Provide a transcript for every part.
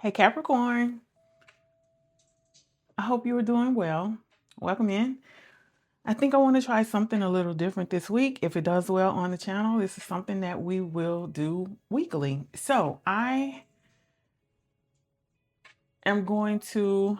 Hey Capricorn, I hope you are doing well. Welcome in. I think I want to try something a little different this week. If it does well on the channel, this is something that we will do weekly. So I am going to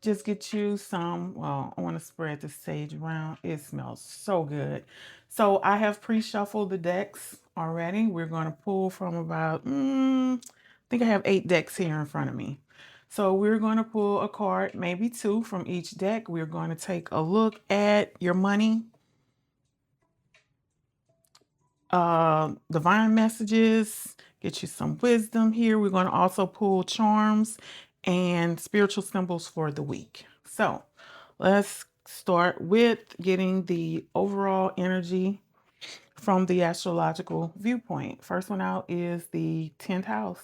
just get you some, well, I want to spread the sage around. It smells so good. So I have pre-shuffled the decks already. We're going to pull from about, I think I have 8 decks here in front of me. So we're going to pull a card, maybe 2 from each deck. We're going to take a look at your money, divine messages, get you some wisdom here. We're going to also pull charms and spiritual symbols for the week. So let's start with getting the overall energy from the astrological viewpoint. First one out is the 10th house.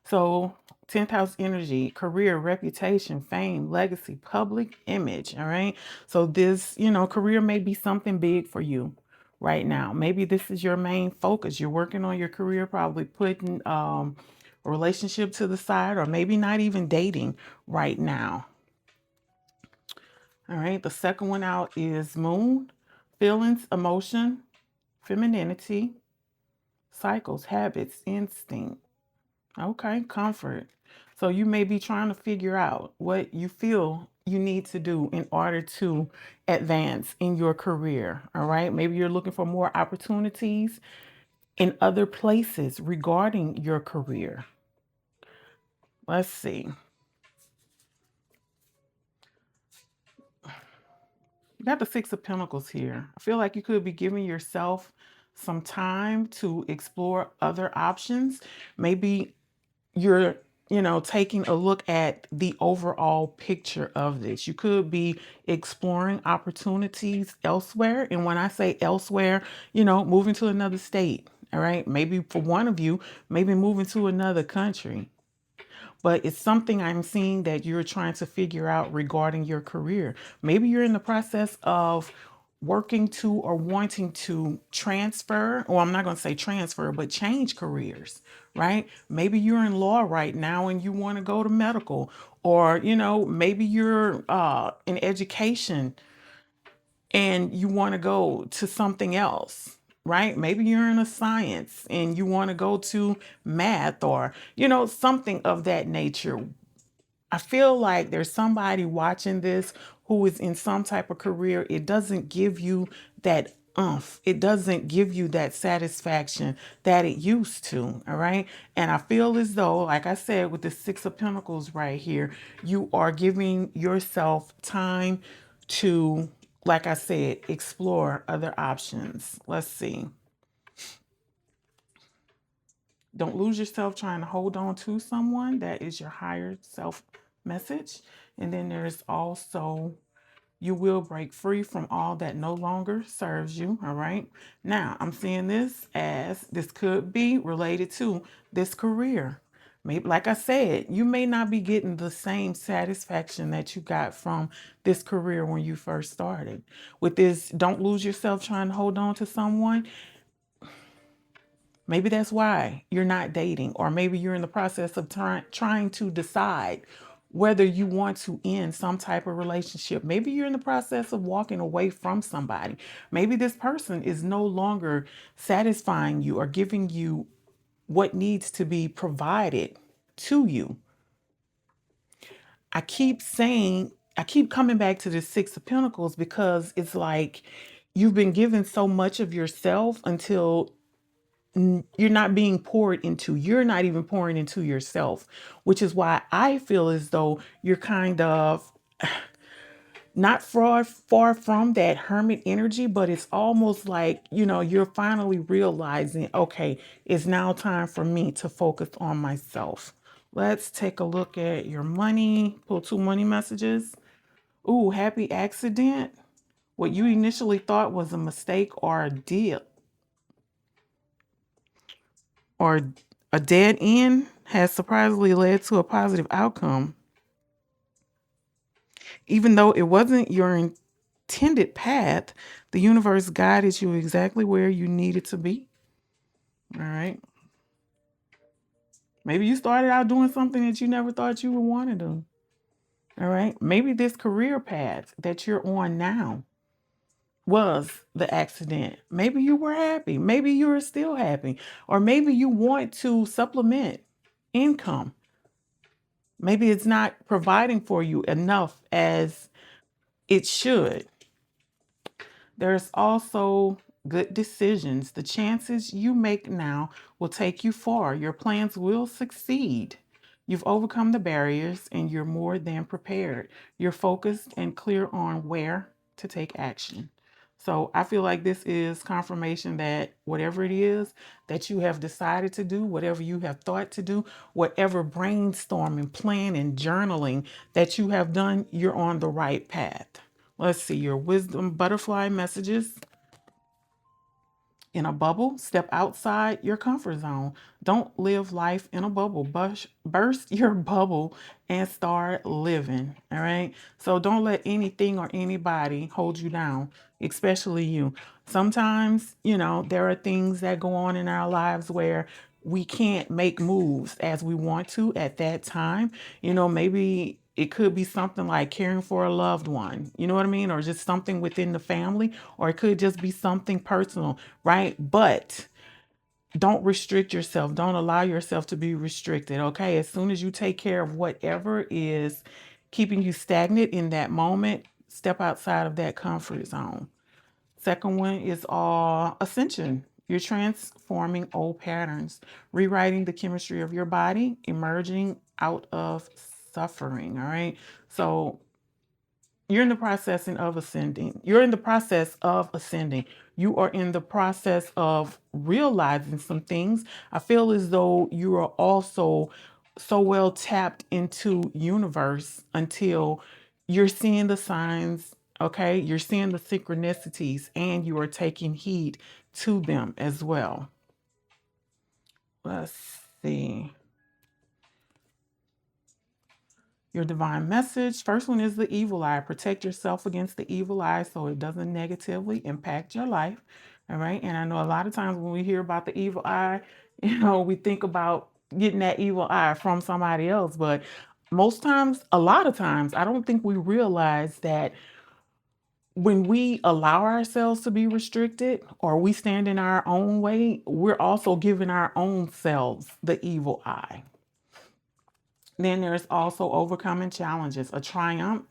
So 10th house energy, career, reputation, fame, legacy, public image. All right. So this, career may be something big for you right now. Maybe this is your main focus. You're working on your career, probably putting a relationship to the side, or maybe not even dating right now. All right. The second one out is moon, feelings, emotion, femininity, cycles, habits, instinct. Okay, comfort. So you may be trying to figure out what you feel you need to do in order to advance in your career. All right. Maybe you're looking for more opportunities in other places regarding your career. Let's see. You got the 6 of Pentacles here. I feel like you could be giving yourself some time to explore other options. Maybe you're taking a look at the overall picture of this. You could be exploring opportunities elsewhere, and when I say elsewhere, moving to another state. All right, maybe for one of you, maybe moving to another country, but it's something I'm seeing that you're trying to figure out regarding your career. Maybe you're in the process of working to or wanting to transfer, or I'm not going to say transfer, but change careers, right? Maybe you're in law right now and you want to go to medical, or, maybe you're in education and you want to go to something else, right? Maybe you're in a science and you want to go to math, or, something of that nature. I feel like there's somebody watching this who is in some type of career. It doesn't give you that umph. It doesn't give you that satisfaction that it used to. All right. And I feel as though, like I said, with the 6 of Pentacles right here, you are giving yourself time to, like I said, explore other options. Let's see. Don't lose yourself trying to hold on to someone. That is your higher self message. And then there's also, you will break free from all that no longer serves you. All right. Now, I'm seeing this as this could be related to this career. Maybe, like I said, you may not be getting the same satisfaction that you got from this career when you first started. With this, don't lose yourself trying to hold on to someone. Maybe that's why you're not dating, or maybe you're in the process of trying to decide whether you want to end some type of relationship. Maybe you're in the process of walking away from somebody. Maybe this person is no longer satisfying you or giving you what needs to be provided to you. I keep coming back to the 6 of Pentacles because it's like you've been given so much of yourself until you're not being poured into. You're not even pouring into yourself, which is why I feel as though you're kind of not far from that hermit energy, but it's almost like, you're finally realizing, okay, it's now time for me to focus on myself. Let's take a look at your money. Pull 2 money messages. Ooh, happy accident. What you initially thought was a mistake or a deal, or a dead end, has surprisingly led to a positive outcome. Even though it wasn't your intended path, the universe guided you exactly where you needed to be. All right. Maybe you started out doing something that you never thought you would want to do. All right. Maybe this career path that you're on now was the accident. Maybe you were happy. Maybe you're still happy. Or maybe you want to supplement income. Maybe it's not providing for you enough as it should. There's also good decisions. The chances you make now will take you far. Your plans will succeed. You've overcome the barriers and you're more than prepared. You're focused and clear on where to take action. So I feel like this is confirmation that whatever it is that you have decided to do, whatever you have thought to do, whatever brainstorming, planning, journaling that you have done, you're on the right path. Let's see your wisdom butterfly messages. In a bubble, step outside your comfort zone. Don't live life in a bubble. Burst your bubble and start living. All right. So don't let anything or anybody hold you down, especially you. Sometimes, there are things that go on in our lives where we can't make moves as we want to at that time. Maybe it could be something like caring for a loved one, you know what I mean? Or just something within the family, or it could just be something personal, right? But don't restrict yourself. Don't allow yourself to be restricted, okay? As soon as you take care of whatever is keeping you stagnant in that moment, step outside of that comfort zone. Second one is ascension. You're transforming old patterns, rewriting the chemistry of your body, emerging out of suffering. All right. So you're in the process of ascending. You're in the process of ascending. You are in the process of realizing some things. I feel as though you are also so well tapped into universe until you're seeing the signs, okay? You're seeing the synchronicities and you are taking heed to them as well. Let's see. Your divine message. First one is the evil eye. Protect yourself against the evil eye so it doesn't negatively impact your life. All right. And I know a lot of times when we hear about the evil eye, we think about getting that evil eye from somebody else. But most times, a lot of times, I don't think we realize that when we allow ourselves to be restricted or we stand in our own way, we're also giving our own selves the evil eye. Then there's also overcoming challenges. A triumph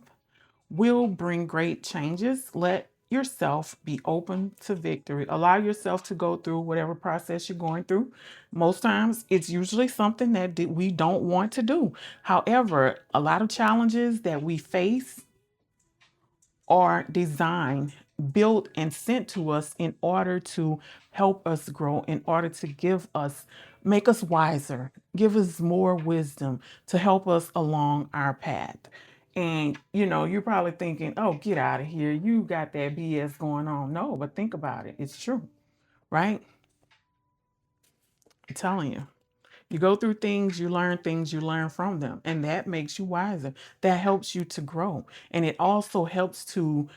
will bring great changes. Let yourself be open to victory. Allow yourself to go through whatever process you're going through. Most times, it's usually something that we don't want to do. However, a lot of challenges that we face are designed, built, and sent to us in order to help us grow, in order to make us wiser, give us more wisdom to help us along our path. And you're probably thinking, oh, get out of here. You got that BS going on. No, but think about it. It's true, right? I'm telling you. You go through things, you learn from them, and that makes you wiser. That helps you to grow. And it also helps to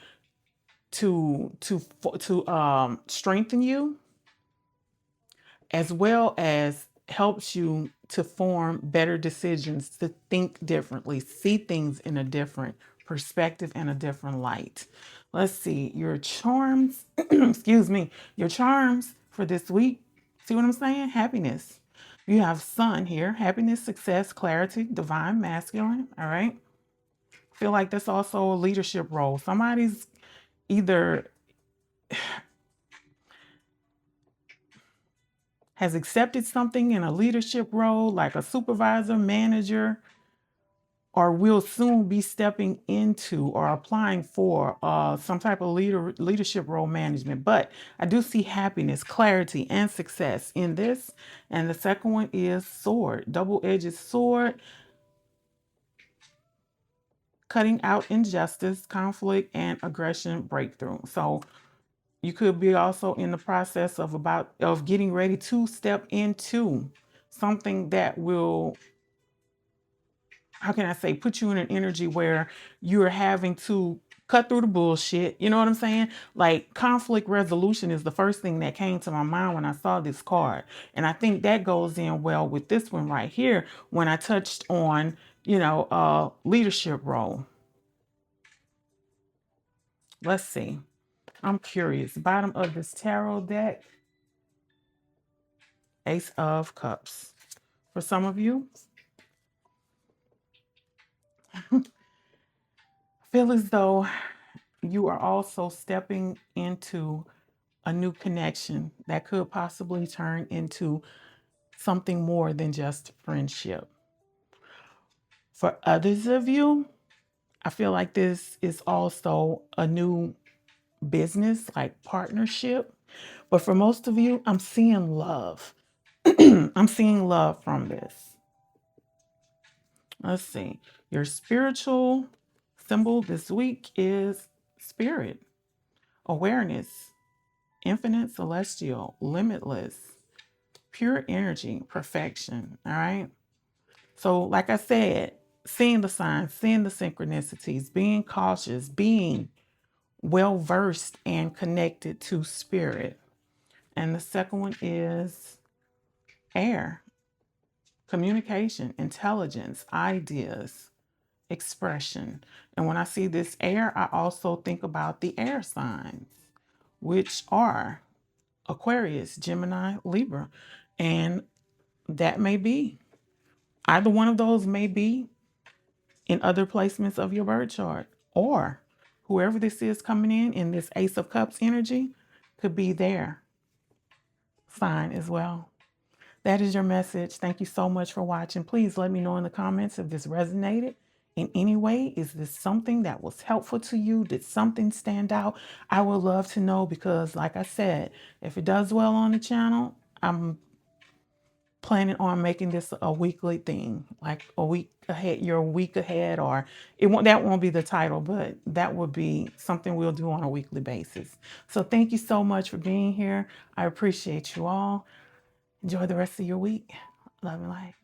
strengthen you, as well as helps you to form better decisions, to think differently, see things in a different perspective and a different light. Let's see your charms. Excuse me, your charms for this week. See what I'm saying? Happiness. You have sun here. Happiness, success, clarity, divine masculine. All right. Feel like that's also a leadership role. Somebody's either has accepted something in a leadership role, like a supervisor, manager, or will soon be stepping into or applying for some type of leadership role management. But I do see happiness, clarity, and success in this. And the second one is sword, double-edged sword, cutting out injustice, conflict, and aggression breakthrough. So you could be also in the process of getting ready to step into something that will, how can I say, put you in an energy where you're having to cut through the bullshit. You know what I'm saying? Like conflict resolution is the first thing that came to my mind when I saw this card. And I think that goes in well with this one right here when I touched on, leadership role. Let's see. I'm curious. Bottom of this tarot deck, Ace of Cups. For some of you, I feel as though you are also stepping into a new connection that could possibly turn into something more than just friendship. For others of you, I feel like this is also a new business, like partnership. But for most of you, I'm seeing love. I'm seeing love from this. Let's see. Your spiritual symbol this week is spirit, awareness, infinite, celestial, limitless, pure energy, perfection. All right. So, like I said, seeing the signs, seeing the synchronicities, being cautious, being well versed and connected to spirit. And the second one is air, communication, intelligence, ideas, expression. And when I see this air, I also think about the air signs, which are Aquarius, Gemini, Libra. And that may be, either one of those may be in other placements of your birth chart, or whoever this is coming in this Ace of Cups energy could be their sign as well. That is your message. Thank you so much for watching. Please let me know in the comments if this resonated in any way. Is this something that was helpful to you? Did something stand out? I would love to know, because like I said, if it does well on the channel, I'm planning on making this a weekly thing, like a week ahead, you're a week ahead, or that won't be the title, but that would be something we'll do on a weekly basis. So thank you so much for being here. I appreciate you all. Enjoy the rest of your week. Love and light.